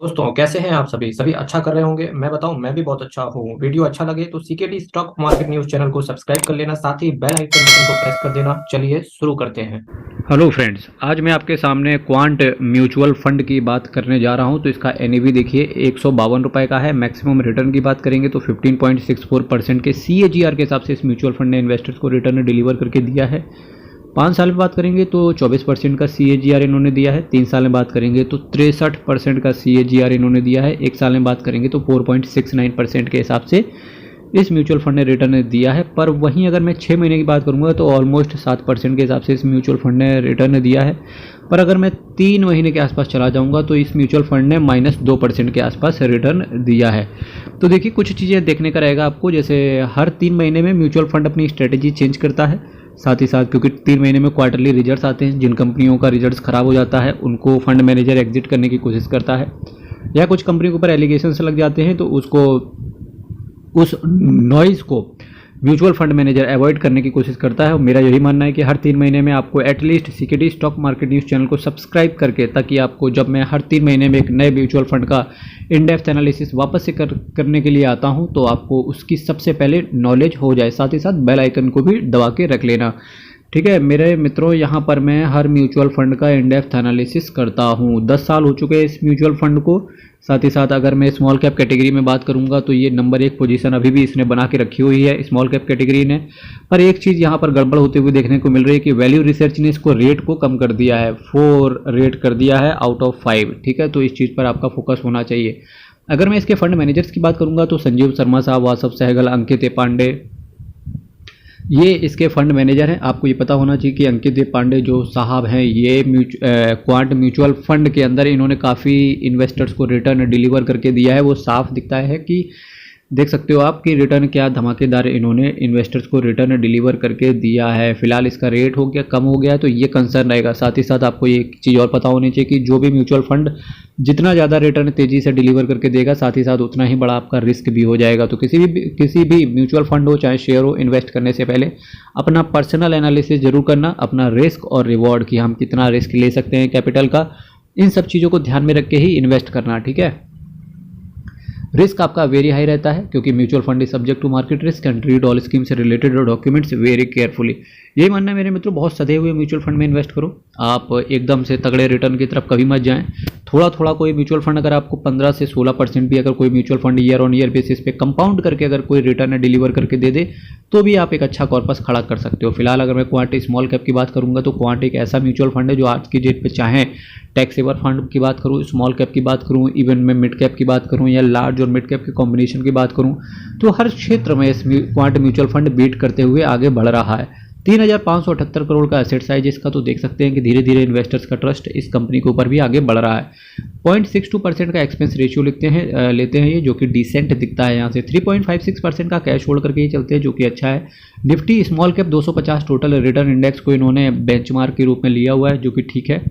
दोस्तों कैसे हैं आप सभी सभी अच्छा कर रहे होंगे। मैं बताऊं, मैं भी बहुत अच्छा हूं। वीडियो अच्छा लगे तो CKD stock market news channel को सब्सक्राइब कर लेना, साथ ही बेल आइकन बटन को प्रेस कर देना। चलिए शुरू करते हैं। हेलो फ्रेंड्स, आज मैं आपके सामने क्वांट म्यूचुअल फंड की बात करने जा रहा हूं। तो इसका एनएवी देखिए ₹152 का है। मैक्सिमम रिटर्न की बात करेंगे तो 15.64% के सीएजीआर के हिसाब से इस म्यूचुअल फंड ने इन्वेस्टर्स को रिटर्न डिलीवर करके दिया है। 5 साल में बात करेंगे तो 24% का सीएजीआर इन्होंने दिया है। 3 साल में बात करेंगे तो 63% का सीएजीआर इन्होंने दिया है। 1 साल में बात करेंगे तो 4.69% के हिसाब से इस म्यूचुअल फंड ने रिटर्न दिया है। पर वहीं अगर मैं 6 महीने की बात करूंगा तो ऑलमोस्ट 7% के हिसाब से इस म्यूचुअल फंड ने रिटर्न दिया है। पर अगर मैं 3 महीने के आसपास चला जाऊंगा तो इस म्यूचुअल फंड ने -2% के आसपास रिटर्न दिया है। तो देखिए, कुछ चीज़ें देखने का रहेगा आपको। जैसे हर 3 महीने में म्यूचुअल फंड अपनी स्ट्रेटेजी चेंज करता है। साथ ही साथ क्योंकि 3 महीने में क्वार्टरली रिजल्ट्स आते हैं, जिन कंपनियों का रिजल्ट्स खराब हो जाता है उनको फंड मैनेजर एग्जिट करने की कोशिश करता है, या कुछ कंपनी के ऊपर एलिगेशन लग जाते हैं तो उसको उस नॉइज़ को म्यूचुअल फंड मैनेजर अवॉइड करने की कोशिश करता है। और मेरा यही मानना है कि हर 3 महीने में आपको at least CKD stock market news channel को सब्सक्राइब करके, ताकि आपको जब मैं हर 3 महीने में एक नए म्यूचुअल फंड का इन डेप्थ एनालिसिस वापस से करने के लिए आता हूं तो आपको उसकी सबसे पहले नॉलेज हो जाए। साथ ही साथ बेल आइकन को भी दबा के रख लेना, ठीक है मेरे मित्रों। यहाँ पर मैं हर म्यूचुअल फंड का इन डेप्थ एनालिसिस करता हूँ। 10 साल हो चुके हैं इस म्यूचुअल फंड को। साथ ही साथ अगर मैं स्मॉल कैप कैटेगरी में बात करूंगा तो ये नंबर 1 पोजीशन अभी भी इसने बना के रखी हुई है, स्मॉल कैप कैटेगरी ने। पर एक चीज़ यहाँ पर गड़बड़ होते हुए देखने को मिल रही है कि वैल्यू रिसर्च ने इसको रेट को कम कर दिया है, 4 रेट कर दिया है आउट ऑफ 5, ठीक है। तो इस चीज़ पर आपका फोकस होना चाहिए। अगर मैं इसके फंड मैनेजर्स की बात करूंगा तो संजीव शर्मा साहब, वासव सहगल, अंकित पांडे, ये इसके फंड मैनेजर हैं। आपको ये पता होना चाहिए कि अंकित पांडे जो साहब हैं, ये क्वांट म्यूचुअल फंड के अंदर इन्होंने काफ़ी इन्वेस्टर्स को रिटर्न डिलीवर करके दिया है। वो साफ दिखता है कि देख सकते हो आप कि रिटर्न क्या धमाकेदार इन्होंने इन्वेस्टर्स को रिटर्न डिलीवर करके दिया है। फिलहाल इसका रेट हो गया कम हो गया तो ये कंसर्न रहेगा। साथ ही साथ आपको ये चीज़ और पता होनी चाहिए कि जो भी म्यूचुअल फंड जितना ज़्यादा रिटर्न तेज़ी से डिलीवर करके देगा, साथ ही साथ उतना ही बड़ा आपका रिस्क भी हो जाएगा। तो किसी भी म्यूचुअल फंड हो चाहे शेयर हो, इन्वेस्ट करने से पहले अपना पर्सनल एनालिसिस जरूर करना, अपना रिस्क और रिवॉर्ड कि हम कितना रिस्क ले सकते हैं कैपिटल का, इन सब चीज़ों को ध्यान में रख के ही इन्वेस्ट करना, ठीक है। रिस्क आपका वेरी हाई रहता है क्योंकि mutual fund is subject to market risk and read all scheme से रिलेटेड डॉक्यूमेंट्स वेरी केयरफुली। यही मानना है मेरे मित्रों, बहुत सधे हुए म्यूचुअल फंड में इन्वेस्ट करो। आप एकदम से तगड़े रिटर्न की तरफ कभी मत जाएं। थोड़ा थोड़ा कोई म्यूचुअल फंड अगर आपको 15 से 16% भी अगर कोई mutual fund year on year basis पे कंपाउंड करके अगर कोई रिटर्न डिलीवर करके दे दे तो भी आप एक अच्छा कॉर्पस खड़ा कर सकते हो। फिलहाल अगर मैं क्वांट स्मॉल कैप की बात करूंगा तो क्वांट एक ऐसा म्यूचुअल फंड है जो आज की डेट पे चाहे टैक्स सेवर फंड की बात करूँ, स्मॉल कैप की बात करूँ, इवन मैं मिड कैप की बात करूँ या लार्ज और मिड कैप के कॉम्बिनेशन की बात करूँ, तो हर क्षेत्र में इस क्वांट म्यूचुअल फंड बीट करते हुए आगे बढ़ रहा है। 3,578 करोड़ का एसेट साइज इसका, तो देख सकते हैं कि धीरे धीरे इन्वेस्टर्स का ट्रस्ट इस कंपनी के ऊपर भी आगे बढ़ रहा है। 0.62% का एक्सपेंस रेशियो लेते हैं ये, जो कि डिसेंट दिखता है। यहाँ से 3.56% का कैश होल्ड करके ही चलते हैं, जो कि अच्छा है। Nifty small cap 250 total return index को इन्होंने बेंचमार्क के रूप में लिया हुआ है, जो कि ठीक है।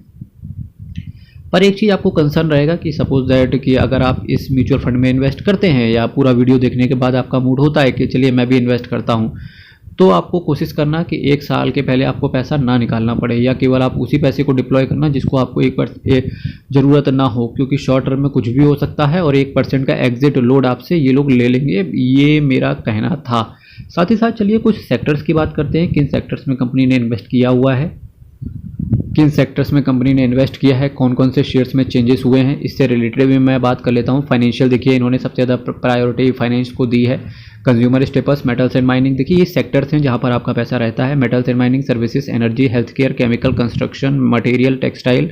पर एक चीज़ आपको कंसर्न रहेगा कि सपोज दैट कि अगर आप इस म्यूचुअल फंड में इन्वेस्ट करते हैं या पूरा वीडियो देखने के बाद आपका मूड होता है कि चलिए मैं भी इन्वेस्ट करता हूं, तो आपको कोशिश करना कि 1 साल के पहले आपको पैसा ना निकालना पड़े, या केवल आप उसी पैसे को डिप्लॉय करना जिसको आपको एक बार ज़रूरत ना हो, क्योंकि शॉर्ट टर्म में कुछ भी हो सकता है और 1% का एग्जिट लोड आपसे ये लोग ले लेंगे, ये मेरा कहना था। साथ ही साथ चलिए कुछ सेक्टर्स की बात करते हैं, किन सेक्टर्स में कंपनी ने इन्वेस्ट किया हुआ है, किन सेक्टर्स में कंपनी ने इन्वेस्ट किया है, कौन कौन से शेयर्स में चेंजेस हुए हैं, इससे रिलेटेड भी मैं बात कर लेता हूं। फाइनेंशियल देखिए, इन्होंने सबसे ज़्यादा प्रायोरिटी फाइनेंस को दी है। Consumer staples, metals and mining, देखिए ये सेक्टर्स हैं जहां पर आपका पैसा रहता है। Metals and mining, services, energy, health care, chemical, construction, material, textile,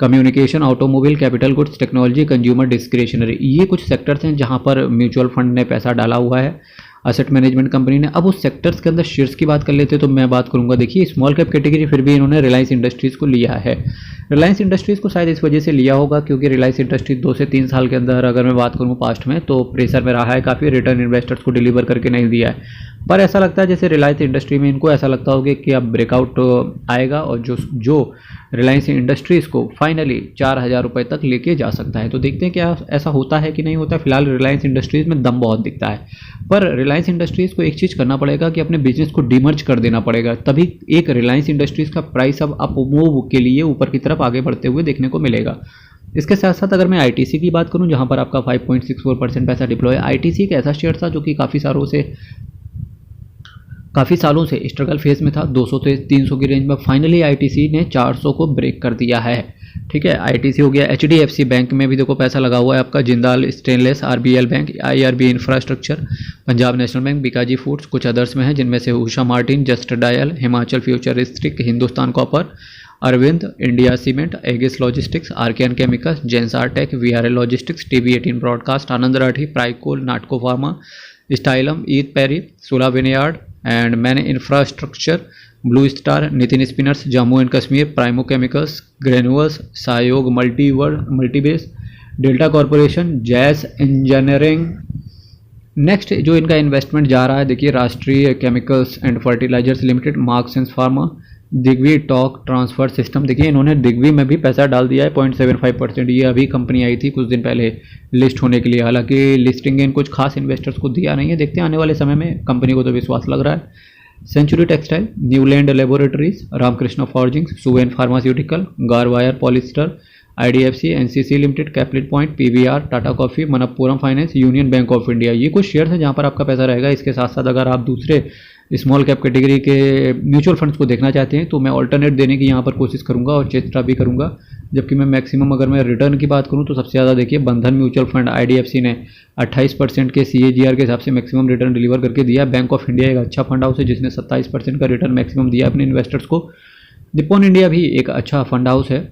communication, automobile, capital goods, technology, consumer discretionary, ये कुछ सेक्टर्स हैं जहां पर म्यूचुअल फंड ने पैसा डाला हुआ है असेट मैनेजमेंट कंपनी ने। अब उस सेक्टर्स के अंदर शेयर्स की बात कर लेते हैं तो मैं बात करूंगा, देखिए स्मॉल कैप कैटेगरी फिर भी इन्होंने रिलायंस इंडस्ट्रीज़ को लिया है। रिलायंस इंडस्ट्रीज़ को शायद इस वजह से लिया होगा क्योंकि रिलायंस इंडस्ट्रीज 2 से 3 साल के अंदर अगर मैं बात करूँ पास्ट में तो प्रेशर में रहा है काफ़ी, रिटर्न इन्वेस्टर्स को डिलीवर करके नहीं दिया है। पर ऐसा लगता है जैसे रिलायंस इंडस्ट्री में इनको ऐसा लगता होगा कि अब ब्रेकआउट आएगा और जो रिलायंस इंडस्ट्रीज़ को फाइनली 4,000 रुपये तक लेके जा सकता है। तो देखते हैं क्या ऐसा होता है कि नहीं होता है। फिलहाल रिलायंस इंडस्ट्रीज़ में दम बहुत दिखता है, पर रिलायंस इंडस्ट्रीज़ को एक चीज़ करना पड़ेगा कि अपने बिजनेस को डिमर्ज कर देना पड़ेगा, तभी एक रिलायंस इंडस्ट्रीज़ का प्राइस अब अपमूव के लिए ऊपर की तरफ आगे बढ़ते हुए देखने को मिलेगा। इसके साथ साथ अगर मैं आईटीसी की बात करूं, जहां पर आपका 5.64% पैसा डिप्लॉय है। आईटीसी एक ऐसा शेयर था जो कि काफ़ी सालों से स्ट्रगल फेज में था, 200 से 300 की रेंज में। फाइनली आईटीसी ने 400 को ब्रेक कर दिया है। ठीक है, आईटीसी हो गया। एचडीएफसी बैंक में भी देखो पैसा लगा हुआ है आपका, Jindal stainless, RBL bank, IRB infrastructure, Punjab national bank, Bikaji foods, कुछ अदर्स में है जिनमें से Usha Martin, just dial, Himachal futuristic, Hindustan copper, Arvind, India cement, Aegis logistics, RKN chemicals, Zensar tech, VRL logistics, TV eighteen broadcast, Anand Rathi, Pricol, Natco pharma, Stylam, EID Parry, Sula vineyard and मैंने infrastructure, blue star, Nitin spinners, Jammu and Kashmir, Primo chemicals, granules, Sahyog multibase, Delta corporation, जैस engineering. Next जो इनका investment जा रहा है, देखिए, Rashtriya chemicals and fertilizers limited, marks pharma, Digvi torque transfer system. देखिए, इन्होंने दिग्वी में भी पैसा डाल दिया है 0.75%। ये अभी कंपनी आई थी कुछ दिन पहले लिस्ट होने के लिए, हालांकि लिस्टिंग इन कुछ खास इन्वेस्टर्स को दिया नहीं है। देखते हैं आने वाले समय में, कंपनी को तो विश्वास लग रहा है। Century textile, Neuland laboratories, Ramkrishna forgings, Suven pharmaceutical, Garware polyester, IDFC, NCC limited, capital point, PVR, Tata coffee, Manappuram finance, union bank of India. ये कुछ शेयर्स हैं जहां पर आपका पैसा रहेगा। इसके साथ साथ अगर आप दूसरे स्मॉल कैप कैटेगरी के म्यूचुअल फंड्स को देखना चाहते हैं तो मैं ऑल्टरनेट देने की यहाँ पर कोशिश करूँगा और चेष्टा भी करूँगा। जबकि मैं मैक्सिमम अगर मैं रिटर्न की बात करूँ तो सबसे ज़्यादा देखिए बंधन म्यूचुअल फंड आईडीएफसी ने 28% के CAGR के हिसाब से मैक्सिमम रिटर्न डिलीवर करके दिया। बैंक ऑफ इंडिया एक अच्छा फंड हाउस है जिसने 27% का रिटर्न मैक्सिमम दिया अपने इन्वेस्टर्स को। निप्पॉन इंडिया भी एक अच्छा फंड हाउस है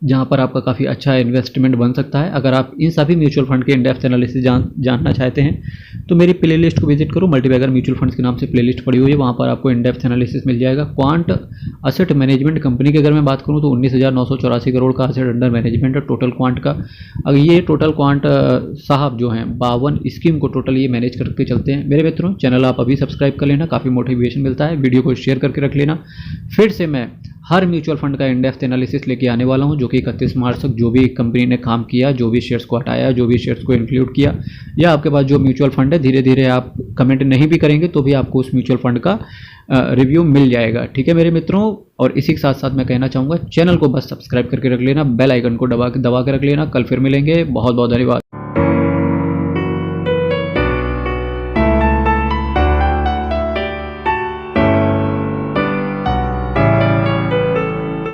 जहां पर आपका काफ़ी अच्छा इन्वेस्टमेंट बन सकता है। अगर आप इन सभी म्यूचुअल फंड के इन डेप्थ एनालिसिस जानना चाहते हैं तो मेरी प्लेलिस्ट को विजिट करो। मल्टीबैगर म्यूचुअल फंड्स के नाम से प्लेलिस्ट पड़ी हुई है, वहां पर आपको इन डेप्थ एनालिसिस मिल जाएगा। क्वांट असेट मैनेजमेंट कंपनी की अगर मैं बात करूं तो 19,984 करोड़ का असेट अंडर मैनेजमेंट है टोटल क्वांट का। अगर ये टोटल क्वांट साहब जो हैं 52 स्कीम को टोटल ये मैनेज करके चलते हैं। मेरे मित्रों, चैनल आप अभी सब्सक्राइब कर लेना, काफ़ी मोटिवेशन मिलता है। वीडियो को शेयर करके रख लेना। फिर से मैं हर म्यूचुअल फंड का इन डेप्थ एनालिसिस लेके आने वाला हूं, जो कि 31 मार्च तक जो भी कंपनी ने काम किया, जो भी शेयर्स को हटाया, जो भी शेयर्स को इंक्लूड किया, या आपके पास जो म्यूचुअल फंड है, धीरे धीरे आप कमेंट नहीं भी करेंगे तो भी आपको उस म्यूचुअल फंड का रिव्यू मिल जाएगा। ठीक है मेरे मित्रों, और इसी के साथ साथ मैं कहना चाहूँगा चैनल को बस सब्सक्राइब करके रख लेना, बेल आइकन को दबा के रख लेना। कल फिर मिलेंगे। बहुत बहुत धन्यवाद।